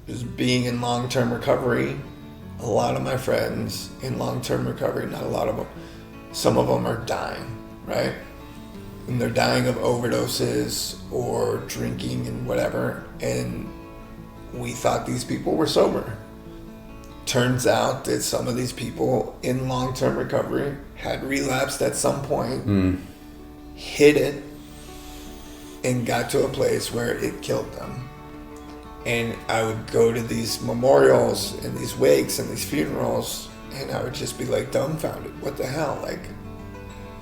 is being in long-term recovery. A lot of my friends in long-term recovery, not a lot of them, some of them are dying, right? And they're dying of overdoses or drinking and whatever. And we thought these people were sober. Turns out that some of these people in long-term recovery had relapsed at some point, hit it, and got to a place where it killed them. And I would go to these memorials and these wakes and these funerals, and I would just be like dumbfounded. What the hell? Like,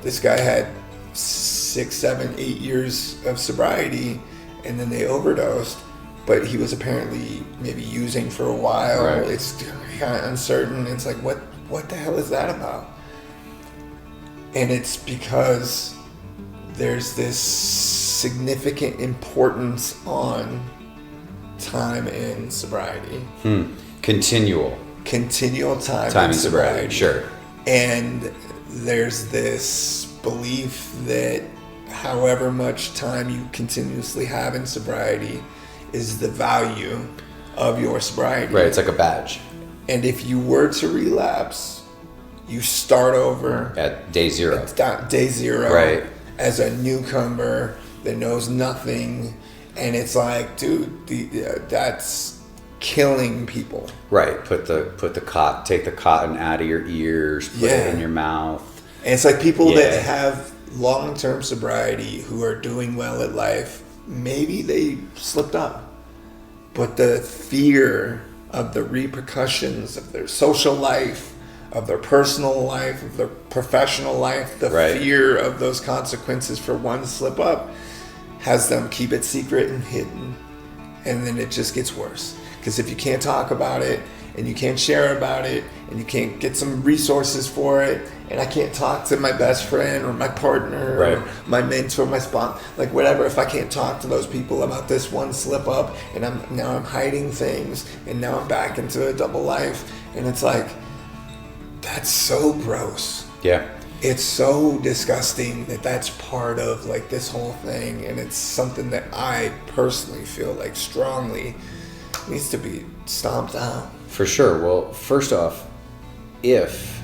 this guy had 6, 7, 8 years of sobriety, and then they overdosed, but he was apparently maybe using for a while. Right. It's kind of uncertain. It's like, what the hell is that about? And it's because there's this significant importance on time in sobriety. Continual time in sobriety. Sure. And there's this belief that however much time you continuously have in sobriety is the value of your sobriety. Right, it's like a badge. And if you were to relapse, you start over At day zero. day zero, Right. as a newcomer that knows nothing. And it's like, dude, that's killing people. Right. Take the cotton out of your ears, put it in your mouth. And it's like people that have long-term sobriety who are doing well at life, maybe they slipped up. But the fear of the repercussions of their social life, of their personal life, of their professional life, the fear of those consequences for one slip up has them keep it secret and hidden. And then it just gets worse. Because if you can't talk about it, and you can't share about it, and you can't get some resources for it, and I can't talk to my best friend or my partner or my mentor, my sponsor, like whatever, if I can't talk to those people about this one slip up, and I'm hiding things, and now I'm back into a double life, and it's like, that's so gross. Yeah. It's so disgusting that that's part of like this whole thing, and it's something that I personally feel like strongly needs to be stomped out. For sure. Well, first off, if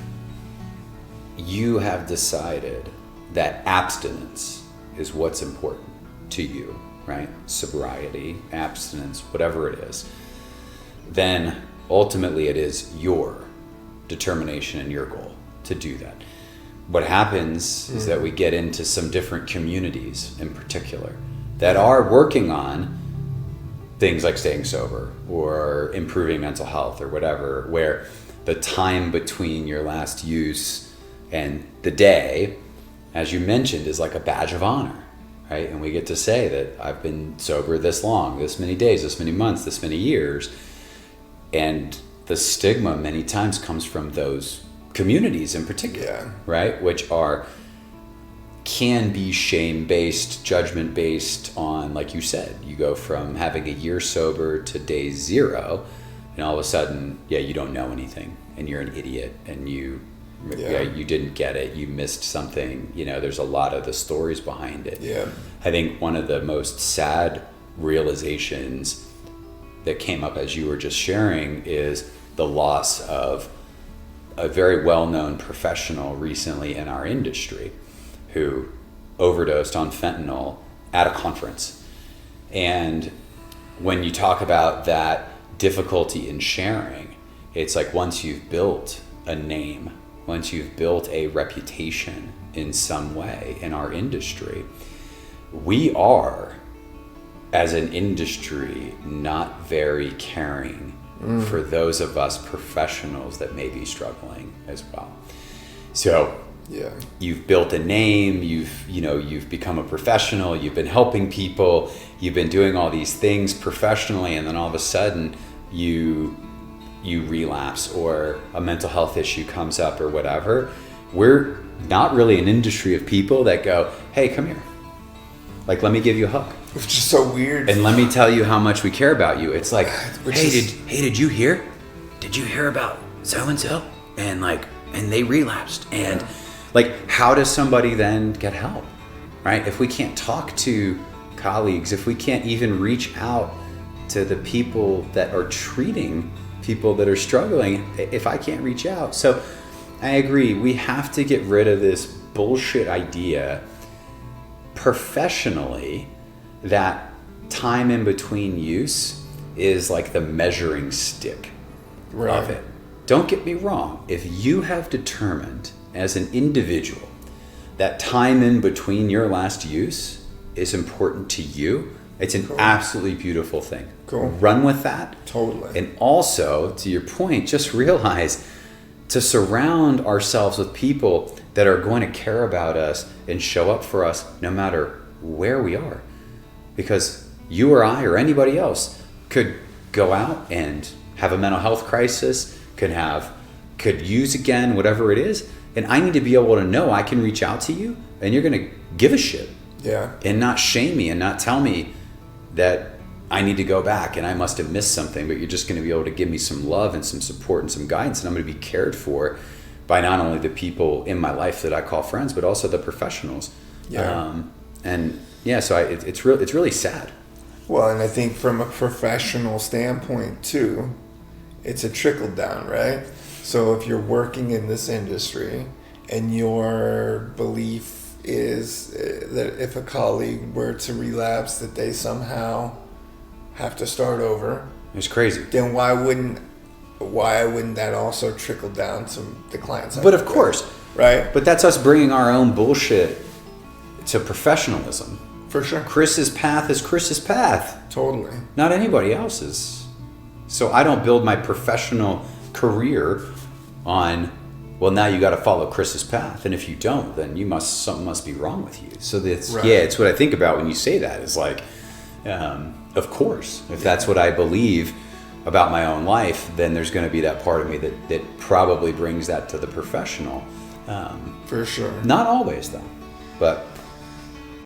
you have decided that abstinence is what's important to you, right? Sobriety, abstinence, whatever it is, then ultimately it is your determination and your goal to do that. What happens is that we get into some different communities in particular that are working on things like staying sober or improving mental health or whatever, where the time between your last use and the day, as you mentioned, is like a badge of honor, right? And we get to say that I've been sober this long, this many days, this many months, this many years. And the stigma many times comes from those communities in particular, right? Which can be shame-based, judgment-based on, like you said, you go from having a year sober to day zero, and all of a sudden, you don't know anything, and you're an idiot, and you didn't get it, you missed something. There's a lot of the stories behind it. Yeah. I think one of the most sad realizations that came up as you were just sharing is the loss of a very well-known professional recently in our industry who overdosed on fentanyl at a conference. And when you talk about that difficulty in sharing, it's like once you've built a name, once you've built a reputation in some way in our industry, we are, as an industry, not very caring for those of us professionals that may be struggling as well. So you've built a name, you've become a professional, you've been helping people, you've been doing all these things professionally, and then all of a sudden you relapse or a mental health issue comes up or whatever. We're not really an industry of people that go, hey, come here. Like, let me give you a hug. It's just so weird. And let me tell you how much we care about you. It's like, did you hear? Did you hear about so-and-so? And they relapsed. And how does somebody then get help, right? If we can't talk to colleagues, if we can't even reach out to the people that are treating people that are struggling if I can't reach out? So I agree. We have to get rid of this bullshit idea professionally that time in between use is like the measuring stick of it. Don't get me wrong. If you have determined as an individual that time in between your last use is important to you, it's an absolutely beautiful thing. Cool. Run with that. Totally. And also, to your point, just realize to surround ourselves with people that are going to care about us and show up for us no matter where we are. Because you or I or anybody else could go out and have a mental health crisis, could use again, whatever it is. And I need to be able to know I can reach out to you and you're going to give a shit. Yeah. And not shame me and not tell me that I need to go back and I must have missed something, but you're just going to be able to give me some love and some support and some guidance, and I'm going to be cared for by not only the people in my life that I call friends, but also the professionals. Yeah. So it's really sad. Well, and I think from a professional standpoint too, it's a trickle down, right? So if you're working in this industry and your belief is that if a colleague were to relapse, that they somehow have to start over. It's crazy. Then why wouldn't that also trickle down to the clients? But of course. Right? But that's us bringing our own bullshit to professionalism. For sure. Chris's path is Chris's path. Totally. Not anybody else's. So I don't build my professional career on, well, now you got to follow Chris's path, and if you don't, then something must be wrong with you. So that's it's what I think about when you say that. Is like, of course, if that's what I believe about my own life, then there's going to be that part of me that probably brings that to the professional. For sure. Not always though, but